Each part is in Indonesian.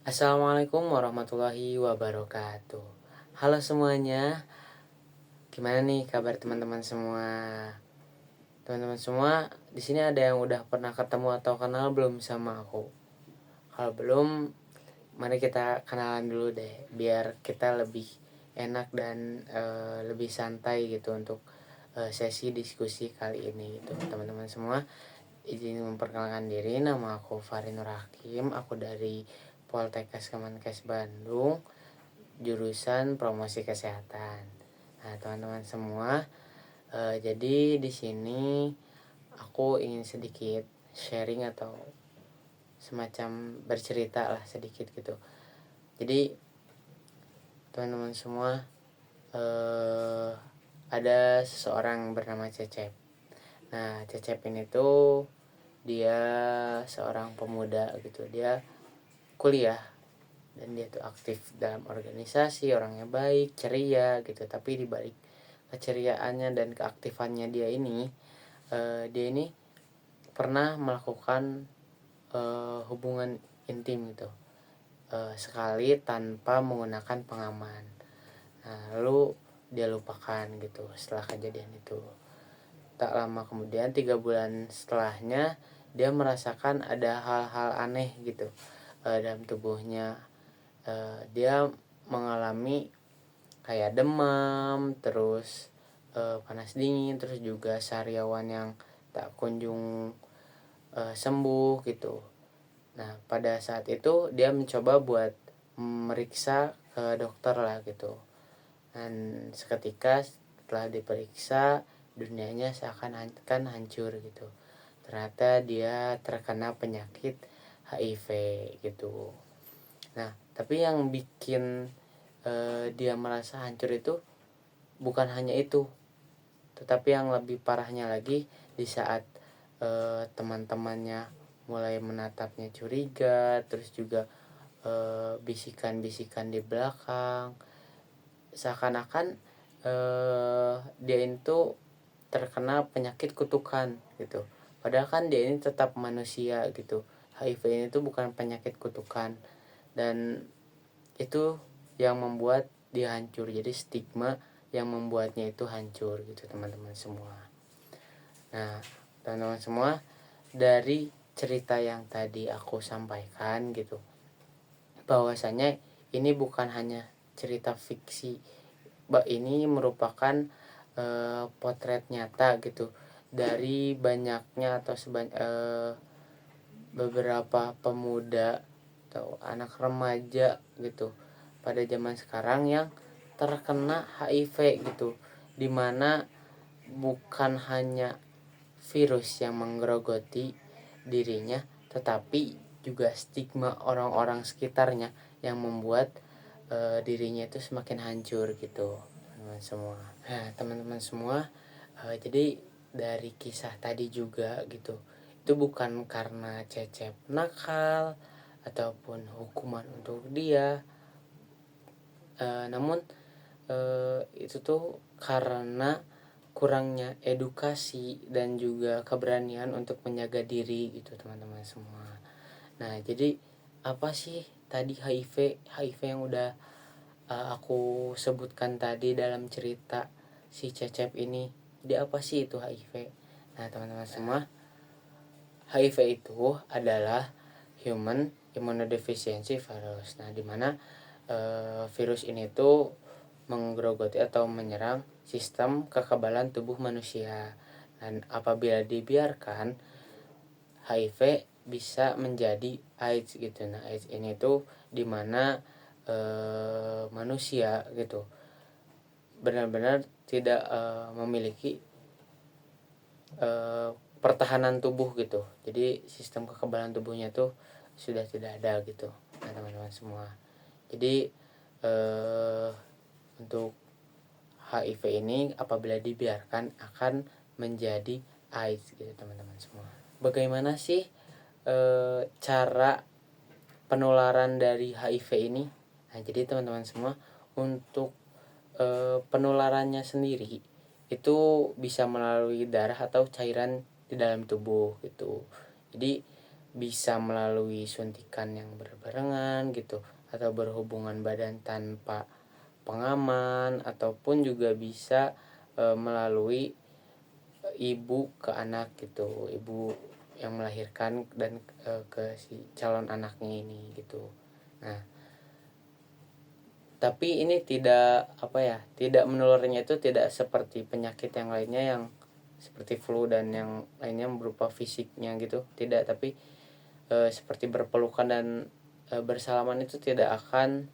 Assalamualaikum warahmatullahi wabarakatuh. Halo semuanya, gimana nih kabar teman-teman semua? Teman-teman semua, di sini ada yang udah pernah ketemu atau kenal belum sama aku? Kalau belum, mari kita kenalan dulu deh, biar kita lebih enak dan lebih santai gitu untuk sesi diskusi kali ini gitu. Teman-teman semua, izin memperkenalkan diri, nama aku Farin Nur Hakim, aku dari Poltekkes Kemenkes Bandung, jurusan promosi kesehatan. Nah, teman-teman semua, jadi di sini aku ingin sedikit sharing atau semacam bercerita lah sedikit gitu. Jadi teman-teman semua, ada seseorang bernama Cecep. Nah, Cecep ini tuh dia seorang pemuda gitu. Dia kuliah dan dia tuh aktif dalam organisasi, orangnya baik, ceria gitu. Tapi di balik keceriaannya dan keaktifannya dia ini pernah melakukan hubungan intim gitu, sekali tanpa menggunakan pengaman. Nah, lalu dia lupakan gitu setelah kejadian itu. Tak lama kemudian, 3 bulan setelahnya, dia merasakan ada hal-hal aneh gitu dalam tubuhnya. Dia mengalami kayak demam, terus panas dingin, terus juga sariawan yang tak kunjung sembuh gitu. Nah, pada saat itu dia mencoba buat meriksa ke dokter lah gitu. Dan seketika setelah diperiksa, dunianya seakan-akan hancur gitu. Ternyata dia terkena penyakit HIV gitu. Nah, tapi yang bikin dia merasa hancur itu bukan hanya itu, tetapi yang lebih parahnya lagi, di saat teman-temannya mulai menatapnya curiga, terus juga bisikan-bisikan di belakang, seakan-akan dia itu terkena penyakit kutukan gitu. Padahal kan dia ini tetap manusia gitu. HIV ini tuh bukan penyakit kutukan, dan itu yang membuat dia hancur. Jadi stigma yang membuatnya itu hancur gitu teman-teman semua. Nah, teman-teman semua, dari cerita yang tadi aku sampaikan gitu, bahwasanya ini bukan hanya cerita fiksi, ini merupakan potret nyata gitu dari banyaknya atau beberapa pemuda atau anak remaja gitu pada zaman sekarang yang terkena HIV gitu, dimana bukan hanya virus yang menggerogoti dirinya, tetapi juga stigma orang-orang sekitarnya yang membuat dirinya itu semakin hancur gitu teman-teman semua. Nah, teman-teman semua, jadi dari kisah tadi juga gitu, itu bukan karena Cecep nakal ataupun hukuman untuk dia, namun itu tuh karena kurangnya edukasi dan juga keberanian untuk menjaga diri gitu teman-teman semua. Nah, jadi apa sih tadi HIV yang udah aku sebutkan tadi dalam cerita si Cecep ini? Jadi apa sih itu HIV? Nah, teman-teman semua, HIV itu adalah Human Immunodeficiency Virus. Nah, dimana virus ini tuh menggerogoti atau menyerang sistem kekebalan tubuh manusia. Dan apabila dibiarkan, HIV bisa menjadi AIDS gitu. Nah, AIDS ini tuh dimana manusia gitu benar-benar tidak memiliki pertahanan tubuh gitu. Jadi sistem kekebalan tubuhnya tuh sudah tidak ada gitu. Nah, teman-teman semua, jadi untuk HIV ini apabila dibiarkan akan menjadi AIDS gitu teman-teman semua. Bagaimana sih cara penularan dari HIV ini? Nah, jadi teman-teman semua, untuk penularannya sendiri itu bisa melalui darah atau cairan di dalam tubuh gitu. Jadi bisa melalui suntikan yang berbarengan gitu, atau berhubungan badan tanpa pengaman, ataupun juga bisa melalui ibu ke anak gitu, ibu yang melahirkan dan ke si calon anaknya ini gitu. Nah, tapi ini tidak tidak menularnya itu tidak seperti penyakit yang lainnya yang seperti flu dan yang lainnya berupa fisiknya gitu, tidak. Tapi seperti berpelukan dan bersalaman itu tidak akan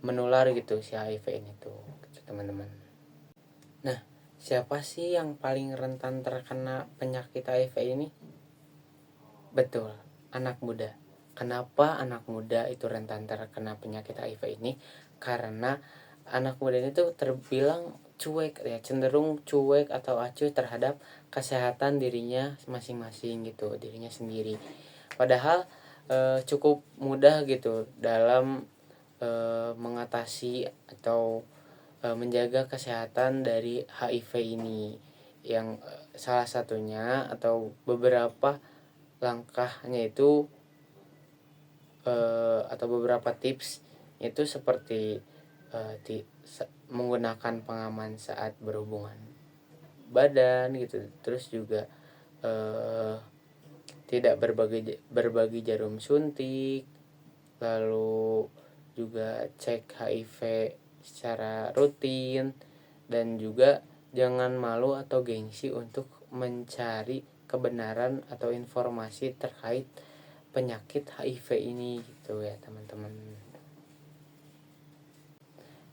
menular gitu si HIV ini tuh gitu, teman-teman. Nah, siapa sih yang paling rentan terkena penyakit HIV ini? Betul, anak muda. Kenapa anak muda itu rentan terkena penyakit HIV ini? Karena anak muda ini tuh terbilang cuek ya, cenderung cuek atau acuh terhadap kesehatan dirinya masing-masing gitu, dirinya sendiri. Padahal cukup mudah gitu dalam mengatasi atau menjaga kesehatan dari HIV ini, yang salah satunya atau beberapa langkahnya itu atau beberapa tips itu seperti menggunakan pengaman saat berhubungan badan gitu, terus juga tidak berbagi jarum suntik, lalu juga cek HIV secara rutin, dan juga jangan malu atau gengsi untuk mencari kebenaran atau informasi terkait penyakit HIV ini gitu ya, teman-teman.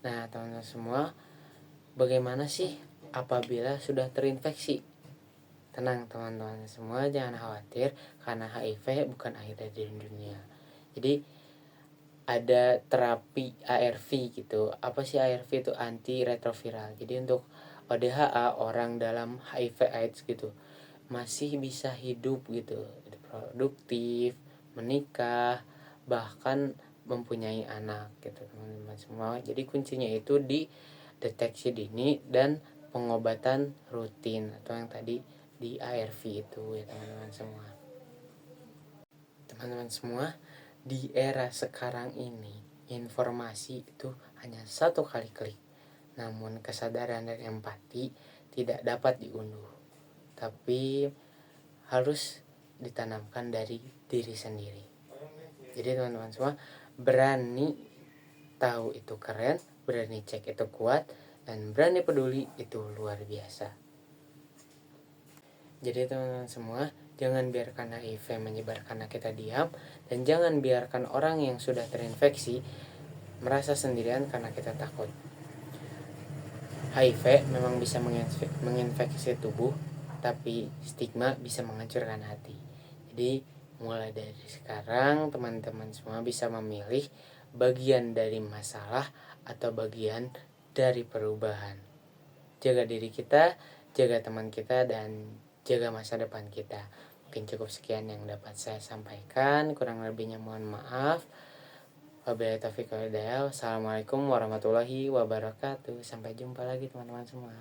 Nah, teman-teman semua, bagaimana sih apabila sudah terinfeksi? Tenang teman-teman semua, jangan khawatir karena HIV bukan akhir dari dunia. Jadi ada terapi ARV gitu. Apa sih ARV itu? Antiretroviral. Jadi untuk ODHA, orang dalam HIV AIDS gitu, masih bisa hidup gitu, produktif, menikah, bahkan mempunyai anak gitu, teman-teman semua. Jadi kuncinya itu di deteksi dini dan pengobatan rutin atau yang tadi di ARV itu ya, teman-teman semua. Teman-teman semua, di era sekarang ini informasi itu hanya satu kali klik. Namun kesadaran dan empati tidak dapat diunduh, tapi harus ditanamkan dari diri sendiri. Jadi teman-teman semua, berani tahu itu keren, berani cek itu kuat, dan berani peduli itu luar biasa. Jadi teman-teman semua, jangan biarkan HIV menyebar karena kita diam, dan jangan biarkan orang yang sudah terinfeksi merasa sendirian karena kita takut. HIV memang bisa menginfeksi tubuh, tapi stigma bisa menghancurkan hati. Jadi mulai dari sekarang teman-teman semua bisa memilih bagian dari masalah atau bagian dari perubahan. Jaga diri kita, jaga teman kita, dan jaga masa depan kita. Mungkin cukup sekian yang dapat saya sampaikan, kurang lebihnya mohon maaf. Wabillahi taufiq wal hidayah. Assalamualaikum warahmatullahi wabarakatuh. Sampai jumpa lagi teman-teman semua.